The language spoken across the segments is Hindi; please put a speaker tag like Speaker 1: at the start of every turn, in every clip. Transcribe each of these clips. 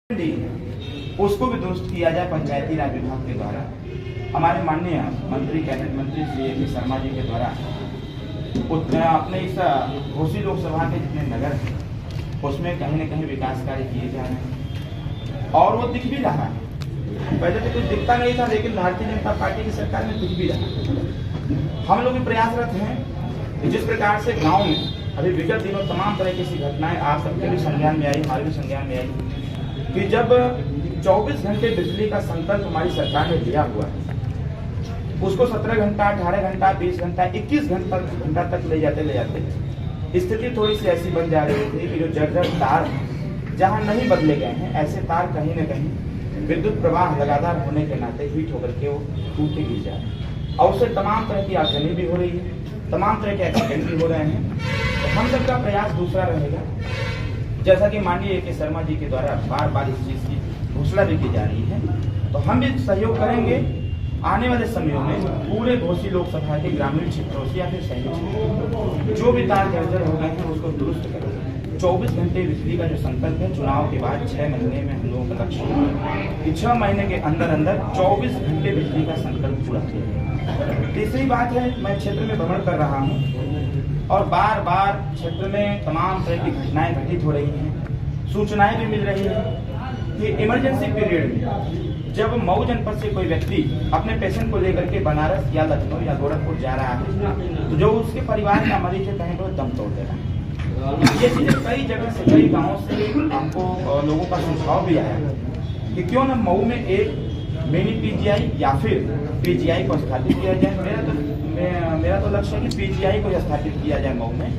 Speaker 1: उसको भी दुरुस्त किया जाए पंचायती राज विभाग के द्वारा। हमारे माननीय मंत्री कैबिनेट मंत्री श्री ए.पी. शर्मा जी के द्वारा अपने इस घोसी लोकसभा के जितने नगर हैं उसमें कहीं न कहीं विकास कार्य किए जा रहे हैं और वो दिख भी रहा है। पहले तो कुछ दिखता नहीं था, लेकिन भारतीय जनता पार्टी की सरकार में दिख भी रहा है। हम लोग भी प्रयासरत हैं कि जिस प्रकार से गाँव में अभी विगत दिनों तमाम तरह की घटनाएं आप सबके भी संज्ञान में आई, हमारे भी संज्ञान में आई कि जब 24 घंटे बिजली का संकल्प हमारी सरकार ने दिया हुआ है, उसको 17 घंटा, 18 घंटा, 20 घंटा, 21 घंटा तक ले जाते स्थिति थोड़ी सी ऐसी बन जा रही थी कि जो जर्जर तार जहां नहीं बदले गए हैं, ऐसे तार कहीं न कहीं विद्युत प्रवाह लगातार होने के नाते हीट होकर के वो टूटे गिर जा रहे हैं और उससे तमाम तरह की आगजनी भी हो रही है, तमाम तरह के एक्सीडेंट भी हो रहे हैं। तो हम सबका प्रयास दूसरा रहेगा, जैसा कि माननीय ए.के. शर्मा जी के द्वारा बार बार इस चीज की घोषणा भी की जा रही है, तो हम भी सहयोग करेंगे आने वाले समयों में पूरे घोसी लोकसभा के ग्रामीण क्षेत्रों से या फिर शहरी क्षेत्रों जो भी तार जर्जर हो गए हैं उसको दुरुस्त करेंगे। 24 घंटे बिजली का जो संकल्प है, चुनाव के बाद 6 महीने में हम लोगों का लक्ष्य है कि 6 महीने के अंदर अंदर 24 घंटे बिजली का संकल्प पूरा किया। तीसरी बात है, मैं क्षेत्र में भ्रमण कर रहा हूँ और बार बार क्षेत्र में तमाम तरह की घटनाएं घटित हो रही हैं, सूचनाएं भी मिल रही हैं कि इमरजेंसी पीरियड में जब मऊ जनपद से कोई व्यक्ति अपने पेशेंट को लेकर के बनारस या लखनऊ या गोरखपुर जा रहा है, तो जो उसके परिवार का मरीज है कहीं तो दम तोड़ दे रहा है। ये चीजें कई जगह से, कई गाँव से हमको लोगों का सुझाव भी आया कि क्यों न मऊ में एक मिनी पीजीआई या फिर पीजीआई को स्थापित किया जाए। मेरा तो लक्ष्य है कि पीजीआई को स्थापित किया जाए मऊ में,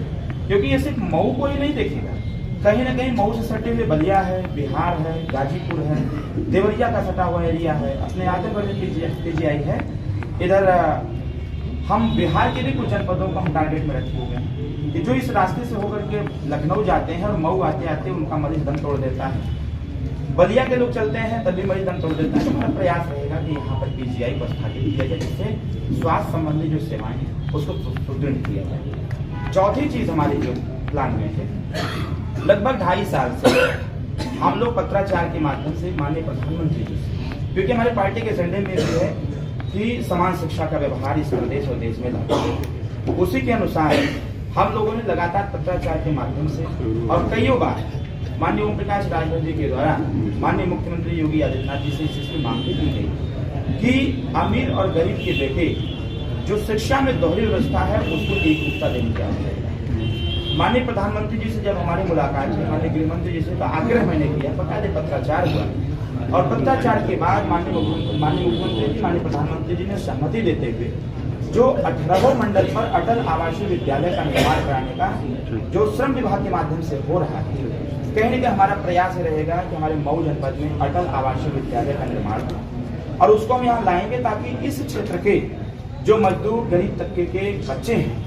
Speaker 1: क्योंकि ये सिर्फ मऊ को ही नहीं देखेगा, कहीं ना कहीं मऊ से सटे हुए बलिया है, बिहार है, गाजीपुर है, देवरिया का सटा हुआ एरिया है, अपने आगे बढ़े पीजीआई है। इधर हम बिहार के भी कुछ जनपदों को हम टारगेट में रखे हुए हैं कि जो इस रास्ते से होकर के लखनऊ जाते हैं और मऊ आते आते उनका मरीज दम तोड़ देता है। बलिया के लोग चलते हैं तभी मरीज दम तोड़ देता है। तो हमारा प्रयास रहेगा कि यहाँ पर पीजीआई को स्थापित किया जाए, जिससे स्वास्थ्य संबंधी जो सेवाएं हैं उसको सुदृढ़ किया जाए। चौथी चीज हमारी जो प्लान में है, लगभग 2.5 साल से हम लोग पत्राचार के माध्यम से माननीय प्रधानमंत्री जी से, क्योंकि हमारे पार्टी के एजेंडे में भी है कि समान शिक्षा का व्यवहार इस प्रदेश और देश में लागू है, उसी के अनुसार हम लोगों ने लगातार पत्राचार के माध्यम से और कईयों बार माननीय ओम प्रकाश राजभर जी के द्वारा माननीय मुख्यमंत्री योगी आदित्यनाथ जी से इस चीज की मांग भी की गई कि अमीर और गरीब के बेटे जो शिक्षा में दोहरी व्यवस्था है उसको एकरूपता देनी चाहिए। माननीय प्रधानमंत्री जी से जब हमारी मुलाकात हुई, माननीय गृहमंत्री जी से तो आग्रह मैंने किया, बकायदे पत्राचार हुआ और पत्राचार के बाद माननीय मुख्यमंत्री जी, माननीय प्रधानमंत्री जी ने सहमति देते हुए जो 18वें मंडल पर अटल आवासीय विद्यालय का निर्माण कराने का जो श्रम विभाग के माध्यम से हो रहा है, कहीं न कहीं हमारा प्रयास रहेगा कि हमारे मऊ जनपद में अटल आवासीय विद्यालय का निर्माण हो और उसको हम यहाँ लाएंगे ताकि इस क्षेत्र के जो मजदूर गरीब तबके के बच्चे हैं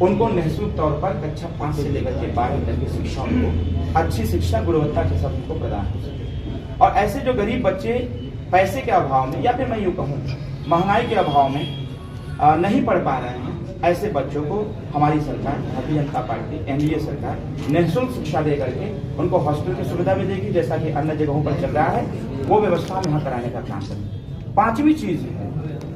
Speaker 1: उनको निःशुल्क तौर पर कक्षा 5 से लेकर के 12 तक की शिक्षा, उनको अच्छी शिक्षा गुणवत्ता के साथ उनको प्रदान हो सके। और ऐसे जो गरीब बच्चे पैसे के अभाव में या फिर मैं यूँ कहूँ महंगाई के अभाव में नहीं पढ़ पा रहे हैं, ऐसे बच्चों को हमारी सरकार भारतीय जनता पार्टी एनडीए सरकार निःशुल्क शिक्षा दे करके उनको हॉस्टल की सुविधा भी देगी, जैसा कि अन्य जगहों पर चल रहा है, वो व्यवस्था हम यहाँ कराने का काम करेंगे। 5वीं चीज है,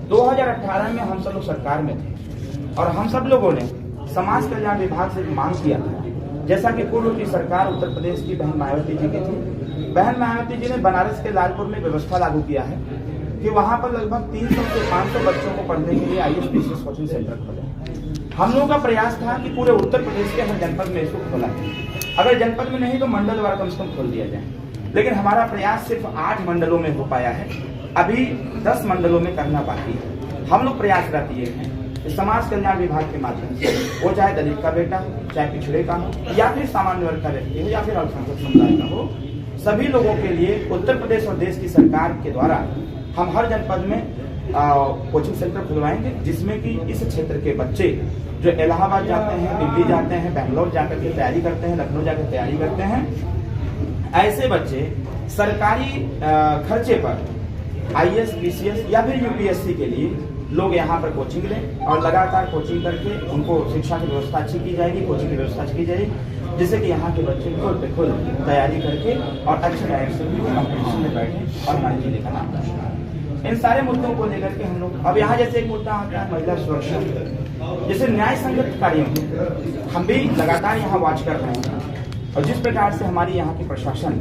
Speaker 1: 2018 में हम सब लोग सरकार में थे और हम सब लोगों ने समाज कल्याण विभाग से मांग किया था, जैसा कि पूर्व की सरकार उत्तर प्रदेश की बहन मायावती जी की थी। बहन मायावती जी ने बनारस के लालपुर में व्यवस्था लागू किया है कि वहां पर लगभग 300 से 500 बच्चों को पढ़ने के लिए IAS कोचिंग सेंटर खोले। हम लोगों का प्रयास था कि पूरे उत्तर प्रदेश के हर जनपद में इसको खोला जाए, अगर जनपद में नहीं तो मंडल वार कम से कम खोल दिया जाए। लेकिन हमारा प्रयास सिर्फ 8 मंडलों में हो पाया है, अभी 10 मंडलों में करना बाकी है। हम लोग प्रयासरत ये हैं समाज कल्याण विभाग के माध्यम से, वो चाहे दलित का बेटा हो, चाहे पिछड़े का हो या फिर सामान्य वर्ग का व्यक्ति हो या फिर अल्पसंख्यक समुदाय का हो, सभी लोगों के लिए उत्तर प्रदेश और देश की सरकार के द्वारा हम हर जनपद में कोचिंग सेंटर खुलवाएंगे, जिसमें कि इस क्षेत्र के बच्चे जो इलाहाबाद जाते हैं, दिल्ली जाते हैं, बेंगलोर जाकर के तैयारी करते हैं, लखनऊ जाकर तैयारी करते हैं, ऐसे बच्चे सरकारी खर्चे पर IAS, PCS या फिर UPSC के लिए लोग यहाँ पर कोचिंग लें और लगातार कोचिंग करके उनको शिक्षा की व्यवस्था अच्छी की जाएगी, कोचिंग की व्यवस्था अच्छी की जाएगी। जिससे कि यहाँ के बच्चे खुल पे खुल तैयारी करके और अच्छे डायरेक्शन में कॉम्पिटिशन में बैठे और हमारे जिले का नाम रोशन। इन सारे मुद्दों को लेकर के हम लोग अब यहाँ जैसे एक मुद्दा आता है महिला सुरक्षा, जैसे न्याय संगत कार्यों हम भी लगातार यहाँ वॉच कर रहे हैं और जिस प्रकार से हमारी यहाँ की प्रशासन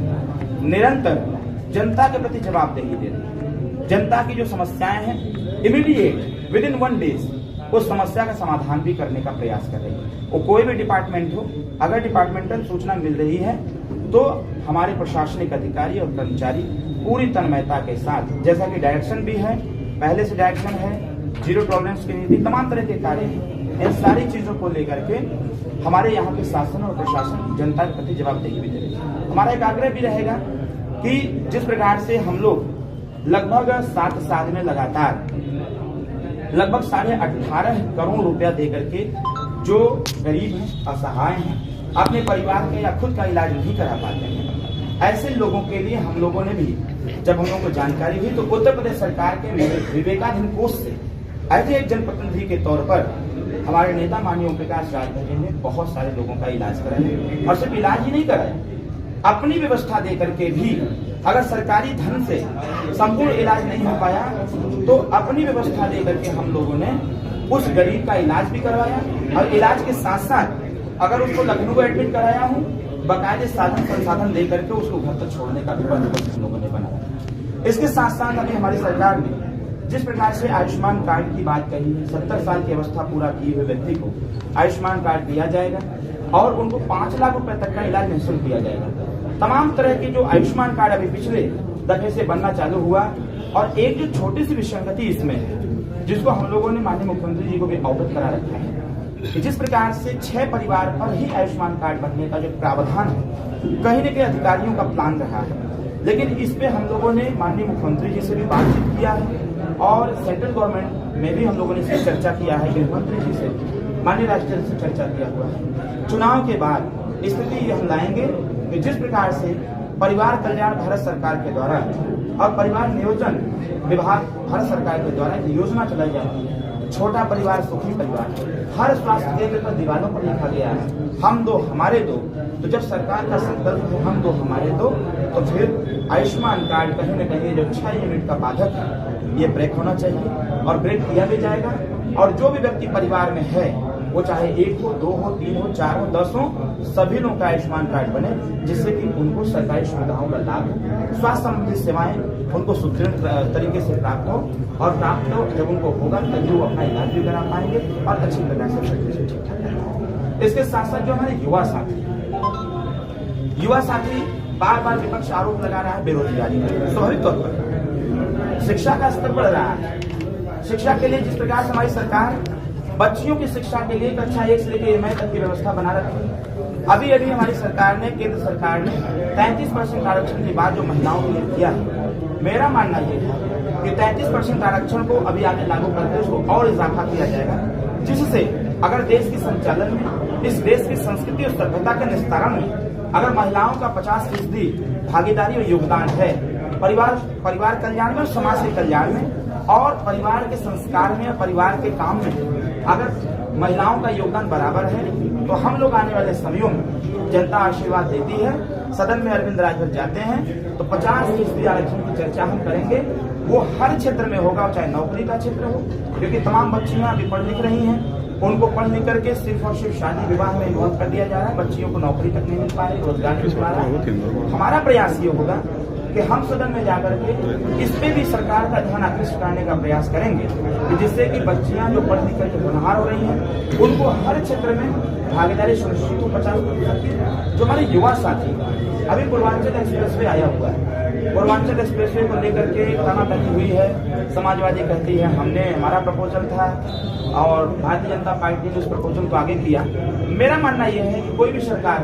Speaker 1: निरंतर जनता के प्रति जवाबदेही दे रही है, जनता की जो समस्याएं हैं इमीडिएट विद इन 1 डेज उस समस्या का समाधान भी करने का प्रयास कर रही है। वो कोई भी डिपार्टमेंट हो, अगर डिपार्टमेंटल सूचना मिल रही है तो हमारे प्रशासनिक अधिकारी और कर्मचारी पूरी तन्मयता के साथ, जैसा कि डायरेक्शन भी है, पहले से डायरेक्शन है, जीरो टॉलरेंस की नीति, तमाम तरह के कार्य हैं, इन सारी चीजों को लेकर के हमारे यहाँ के शासन और प्रशासन जनता के प्रति जवाबदेही भी दे रही है। हमारा एक आग्रह भी रहेगा कि जिस प्रकार से हम लोग लगभग 7 साल में लगातार लगभग 18.5 करोड़ रुपया दे करके जो गरीब हैं, असहाय हैं, अपने परिवार के या खुद का इलाज नहीं करा पाते हैं, ऐसे लोगों के लिए हम लोगों ने भी जब हम लोगों को जानकारी हुई तो उत्तर प्रदेश सरकार के विवेकाधीन कोष से ऐसे एक जनप्रतिनिधि के तौर पर हमारे नेता माननीय ओम प्रकाश राजभर ने बहुत सारे लोगों का इलाज कराया और सिर्फ इलाज ही नहीं कराया, अपनी व्यवस्था दे करके भी अगर सरकारी धन से संपूर्ण इलाज नहीं हो पाया तो अपनी व्यवस्था दे करके हम लोगों ने उस गरीब का इलाज भी करवाया और इलाज के साथ साथ अगर उसको लखनऊ एडमिट कराया हूँ बाकायदे साधन संसाधन दे करके उसको घर तक छोड़ने का भी बंदोबस्त हम लोगों ने बनाया। इसके साथ साथ अभी हमारी सरकार ने जिस प्रकार से आयुष्मान कार्ड की बात कही है, 70 साल की अवस्था पूरा किए हुए व्यक्ति को आयुष्मान कार्ड दिया जाएगा और उनको 5 लाख रुपए तक का इलाज निःशुल्क दिया जाएगा। तमाम तरह के जो आयुष्मान कार्ड अभी पिछले दफे से बनना चालू हुआ और एक जो छोटी सी विसंगति इसमें है जिसको हम लोगों ने माननीय मुख्यमंत्री जी को भी अवगत करा रखा है कि जिस प्रकार से 6 परिवार पर ही आयुष्मान कार्ड बनने का जो प्रावधान है कहीं न कहीं अधिकारियों का प्लान रहा है, लेकिन इस पे हम लोगों ने माननीय मुख्यमंत्री जी से भी बातचीत किया है और सेंट्रल गवर्नमेंट में भी हम लोगों ने इसकी चर्चा किया है, गृह मंत्री जी से माननीय राष्ट्रपति से चर्चा किया हुआ है। चुनाव के बाद स्थिति हम लाएंगे कि जिस प्रकार से परिवार कल्याण भारत सरकार के द्वारा और परिवार नियोजन विभाग भारत सरकार के द्वारा एक योजना चलाई जाती है, छोटा परिवार सुखी परिवार, हर स्वास्थ्य केंद्र पर दीवारों पर लिखा गया है हम दो हमारे दो। तो जब सरकार का संकल्प है हम दो हमारे दो, तो फिर आयुष्मान कार्ड कहीं न कहीं जो 6 यूनिट का बाधक है ये ब्रेक होना चाहिए और ब्रेक किया भी जाएगा। और जो भी व्यक्ति परिवार में है वो चाहे 1 हो, 2 हो, 3 हो, 4 हो, 10 हो, सभी लोगों का आयुष्मान कार्ड बने जिससे कि उनको सरकारी सुविधाओं का लाभ हो, स्वास्थ्य संबंधी सेवाएं उनको सुदृढ़ तरीके से प्राप्त हो और प्राप्त हो जब उनको होगा तभी वो अपना इलाज भी करा पाएंगे और अच्छी प्रकार से ठीक ठाक। इसके साथ साथ जो हमारे युवा साथी बार बार विपक्ष आरोप लगा रहा है बेरोजगारी का, स्वाभाविक तौर पर शिक्षा का स्तर बढ़ रहा है। शिक्षा के लिए जिस प्रकार से हमारी सरकार बच्चियों की शिक्षा के लिए कक्षा 1 से लेकर MA तक की व्यवस्था बना रखी है। अभी हमारी सरकार ने, केंद्र सरकार ने 33% आरक्षण की बात जो महिलाओं के लिए किया है, मेरा मानना ये है कि 33% आरक्षण को अभी आगे लागू करके उसको और इजाफा किया जाएगा, जिससे अगर देश की संचालन में, इस देश की संस्कृति और सभ्यता के निस्तारण में अगर महिलाओं का 50% भागीदारी और योगदान है परिवार कल्याण में और समाज के कल्याण में और परिवार के संस्कार में और परिवार के काम में अगर महिलाओं का योगदान बराबर है तो हम लोग आने वाले समयों में जनता आशीर्वाद देती है, सदन में अरविंद राजभर जाते हैं तो 50% आरक्षण की चर्चा हम करेंगे। वो हर क्षेत्र में होगा, चाहे नौकरी का क्षेत्र हो, क्योंकि तमाम बच्चियां अभी पढ़ लिख रही हैं, उनको पढ़ लिख करके सिर्फ और सिर्फ शादी विवाह में इन्वॉल्व कर दिया जा रहा है, बच्चियों को नौकरी तक नहीं मिल पा रही, रोजगार नहीं मिल पा रहा है। हमारा प्रयास ये होगा कि हम सदन में जाकर के इस पे भी सरकार का ध्यान आकृष्ट करने का प्रयास करेंगे कि जिससे कि बच्चियां जो पढ़ लिख करके होनहार हो रही हैं उनको हर क्षेत्र में भागीदारी सुनिश्चित हो। 50% की जो हमारे युवा साथी अभी पूर्वांचल एक्सप्रेसवे आया हुआ है, पूर्वांचल एक्सप्रेसवे को लेकर के तानातनी हुई है, समाजवादी कहती है हमारा प्रपोजल था और भारतीय जनता पार्टी ने उस प्रपोजल को आगे किया। मेरा मानना यह है कि कोई भी सरकार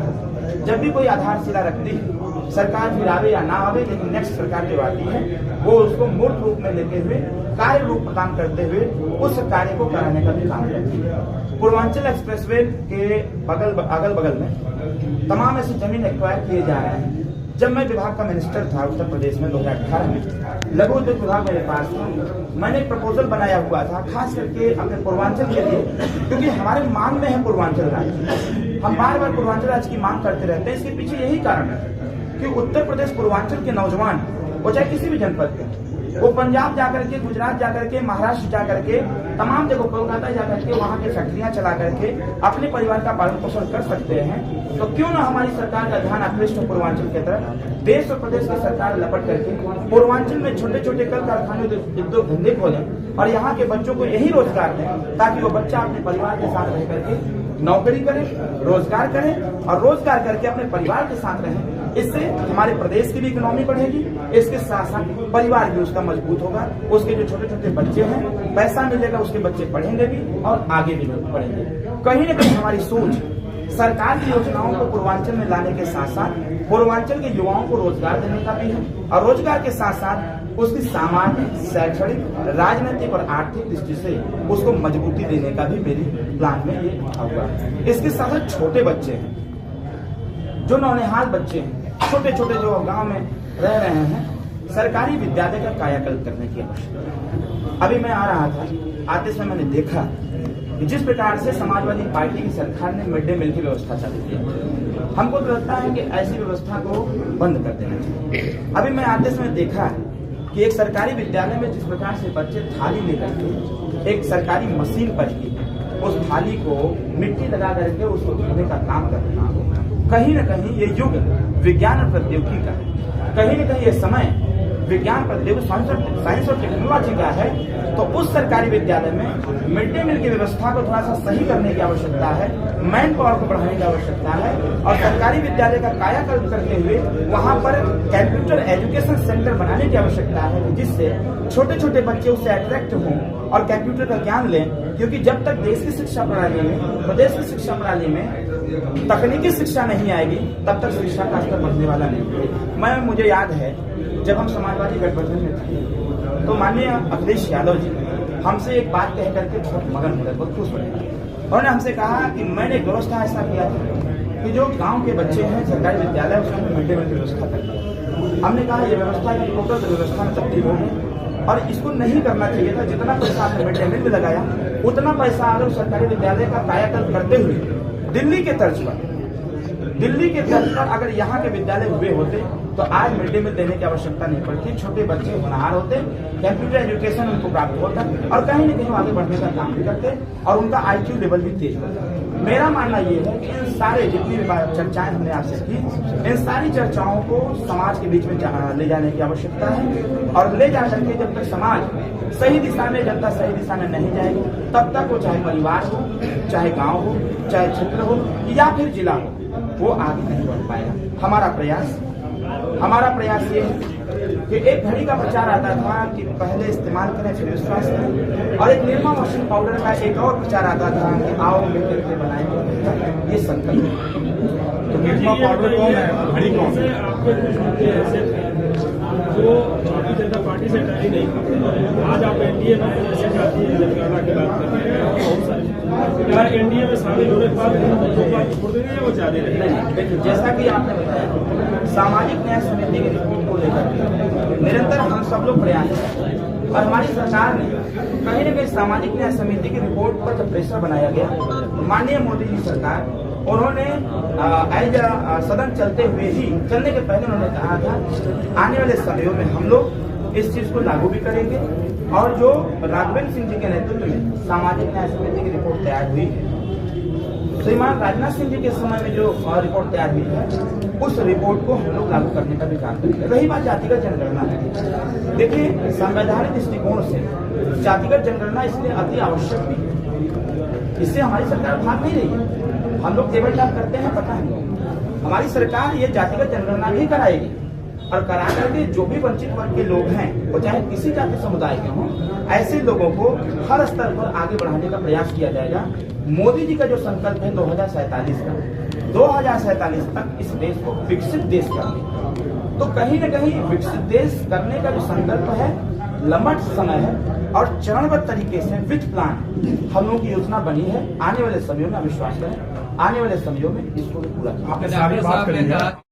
Speaker 1: जब भी कोई आधारशिला रखती है, सरकार फिर आवे या ना आवे, लेकिन नेक्स्ट सरकार जो आती है वो उसको मूर्त रूप में लेते हुए कार्य रूप प्रदान करते हुए उस कार्य को कराने का भी काम करती है। पूर्वांचल एक्सप्रेसवे के अगल बगल में तमाम ऐसी जमीन एक्वायर किए जा रहे हैं। जब मैं विभाग का मिनिस्टर था उत्तर प्रदेश में 2018 में, लघु उद्योग विभाग मेरे पास था, मैंने एक प्रपोजल बनाया हुआ था खास करके अपने पूर्वांचल के लिए, क्योंकि हमारे मान में है पूर्वांचल राज्य। हम बार बार पूर्वांचल राज्य की मांग करते रहते हैं। इसके पीछे यही कारण है कि उत्तर प्रदेश पूर्वांचल के नौजवान, वो चाहे किसी भी जनपद के, वो पंजाब जाकर के, गुजरात जाकर के, महाराष्ट्र जाकर के, तमाम जगह, कोलकाता जाकर के वहाँ के फैक्ट्रियां चला करके अपने परिवार का पालन पोषण कर सकते हैं। तो क्यों ना हमारी सरकार का ध्यान आकृष्ट हो पूर्वांचल की तरफ। देश और प्रदेश की सरकार लपट करके पूर्वांचल में छोटे छोटे कल कारखाने, उद्योग धंधे खोलें और यहाँ के बच्चों को यही रोजगार दें, ताकि वो बच्चा अपने परिवार के साथ रह करके नौकरी करे, रोजगार करे और रोजगार करके अपने परिवार के साथ रहे। इससे हमारे प्रदेश की भी इकोनॉमी बढ़ेगी, इसके साथ साथ परिवार भी उसका मजबूत होगा। उसके जो छोटे छोटे बच्चे हैं, पैसा मिलेगा, उसके बच्चे पढ़ेंगे भी और आगे भी बढ़ेंगे। कहीं न कहीं हमारी सोच सरकार की योजनाओं को पूर्वांचल में लाने के साथ साथ पूर्वांचल के युवाओं को रोजगार देने का भी है और रोजगार के साथ साथ उसकी सामाजिक, शैक्षणिक, राजनीतिक और आर्थिक दृष्टि से उसको मजबूती देने का भी मेरी प्लान में ये होगा। इसके साथ साथ छोटे बच्चे हैं, जो नौनिहाल बच्चे हैं, छोटे छोटे जो गांव में रह रहे हैं, सरकारी विद्यालय का कायाकल्प करने की आवश्यकता है। अभी मैं आ रहा था, आते समय मैंने देखा कि जिस प्रकार से समाजवादी पार्टी की सरकार ने मिड डे मील की व्यवस्था चालू की, हमको तो लगता है कि ऐसी व्यवस्था को बंद कर देना चाहिए। अभी मैं आते समय देखा कि एक सरकारी विद्यालय में जिस प्रकार से बच्चे थाली लेकर के एक सरकारी मशीन पर ही उस थाली को मिट्टी लगा करके उसको धोने का काम कर रहा हो, कहीं न कहीं ये युग विज्ञान और प्रौद्योगिकी का है, कहीं न कहीं ये समय विज्ञान, प्रौद्योगिकी, साइंस और टेक्नोलॉजी का है। तो उस सरकारी विद्यालय में मिड डे मील की व्यवस्था को थोड़ा सा सही करने की आवश्यकता है, मैन पावर को बढ़ाने की आवश्यकता है और सरकारी विद्यालय का कायाकल्प करते हुए वहां पर कंप्यूटर एजुकेशन सेंटर बनाने की आवश्यकता है, जिससे छोटे छोटे बच्चे उससे अट्रैक्ट हों और कंप्यूटर का ज्ञान लें। क्योंकि जब तक देश की शिक्षा प्रणाली में, प्रदेश की शिक्षा प्रणाली में तकनीकी शिक्षा नहीं आएगी, तब तक शिक्षा का स्तर बढ़ने वाला नहीं। मुझे याद है जब हम समाजवादी गठबंधन में थे तो माननीय अखिलेश यादव जी हमसे एक बात कह करके बहुत मगन हो रहे, बहुत खुश हो रहे। उन्होंने हमसे कहा कि मैंने एक व्यवस्था ऐसा किया था कि जो गांव के बच्चे हैं सरकारी विद्यालय, उसमें मिड डे मील की व्यवस्था कर दी। हमने कहा ये व्यवस्था की टोटल व्यवस्था में तब्दील हो गई और इसको नहीं करना चाहिए था। जितना पैसा आपने मिड डे मील में लगाया, उतना पैसा अगर सरकारी विद्यालय का कायाकल्प करते हुए दिल्ली के तर्ज पर अगर यहाँ के विद्यालय हुए होते तो आज मिड डे मील देने की आवश्यकता नहीं पड़ती। छोटे बच्चे होनहार होते, कंप्यूटर एजुकेशन उनको प्राप्त होता और कहीं न कहीं आगे बढ़ने का काम भी करते और उनका IQ लेवल भी तेज होता। मेरा मानना ये है कि इन सारे जितनी भी चर्चाएं हमने आपसे की, इन सारी चर्चाओं को समाज के बीच में ले जाने की आवश्यकता है और ले जा करके जब तक समाज सही दिशा में, जनता सही दिशा में नहीं जाएगी, तब तक वो चाहे परिवार हो, चाहे गाँव हो, चाहे क्षेत्र हो या फिर जिला हो, वो आगे नहीं बढ़ पाएगा। हमारा प्रयास ये है कि एक घड़ी का प्रचार आता था कि पहले इस्तेमाल करें फिर विश्वास करें, और एक निरमा वॉशिंग पाउडर का एक और प्रचार आता था कि आओ मिलकर के बनाएंगे, ये संकल्प है।
Speaker 2: तो निरमा पाउडर कौन है, घड़ी कौन है?
Speaker 3: जो भारतीय जनता पार्टी से टैली नहीं करते, आज आप एनडीए में जैसे जातीय जनगणना की बात कर रहे हैं, बहुत सारे एनडीए में शामिल होने के बाद छोड़ देंगे या वो जारी रहेंगे?
Speaker 1: देखिए, जैसा कि आपने बताया, सामाजिक न्याय समिति की रिपोर्ट को लेकर निरंतर हम सब लोग प्रयास हैं और हमारी सरकार ने कहीं न कहीं सामाजिक न्याय समिति की रिपोर्ट पर जब प्रेशर बनाया गया, माननीय मोदी जी सरकार, उन्होंने सदन चलने के पहले उन्होंने कहा था आने वाले समयों में हम लोग इस चीज को लागू भी करेंगे। और जो राघवेंद्र सिंह जी के नेतृत्व में सामाजिक न्याय समिति की रिपोर्ट तैयार हुई, श्रीमान राजनाथ सिंह जी के समय में जो रिपोर्ट तैयार हुई है, उस रिपोर्ट को हम लोग लागू करने का भी काम करेंगे। रही बात जातिगत जनगणना है, देखिए संवैधानिक दृष्टिकोण से जातिगत जनगणना इसलिए अति आवश्यक भी है, इससे हमारी सरकार भाग नहीं रही है। हम लोग टेबल टॉक करते हैं, पता है हमारी सरकार ये जातिगत जनगणना भी कराएगी और करा करके जो भी वंचित वर्ग के लोग हैं, वो चाहे किसी जाति समुदाय के हों, ऐसे लोगों को हर स्तर पर आगे बढ़ाने का प्रयास किया जाएगा। मोदी जी का जो संकल्प है 2047 तक इस देश को विकसित देश करने, तो कहीं न कहीं विकसित देश करने का जो संकल्प है लंबा समय है और चरणबद्ध तरीके से विथ प्लान हम लोगों की योजना बनी है। आने वाले समयों में विश्वास करें, आने वाले समयों में इसको पूरा
Speaker 2: आपने सारी बात कर लिया।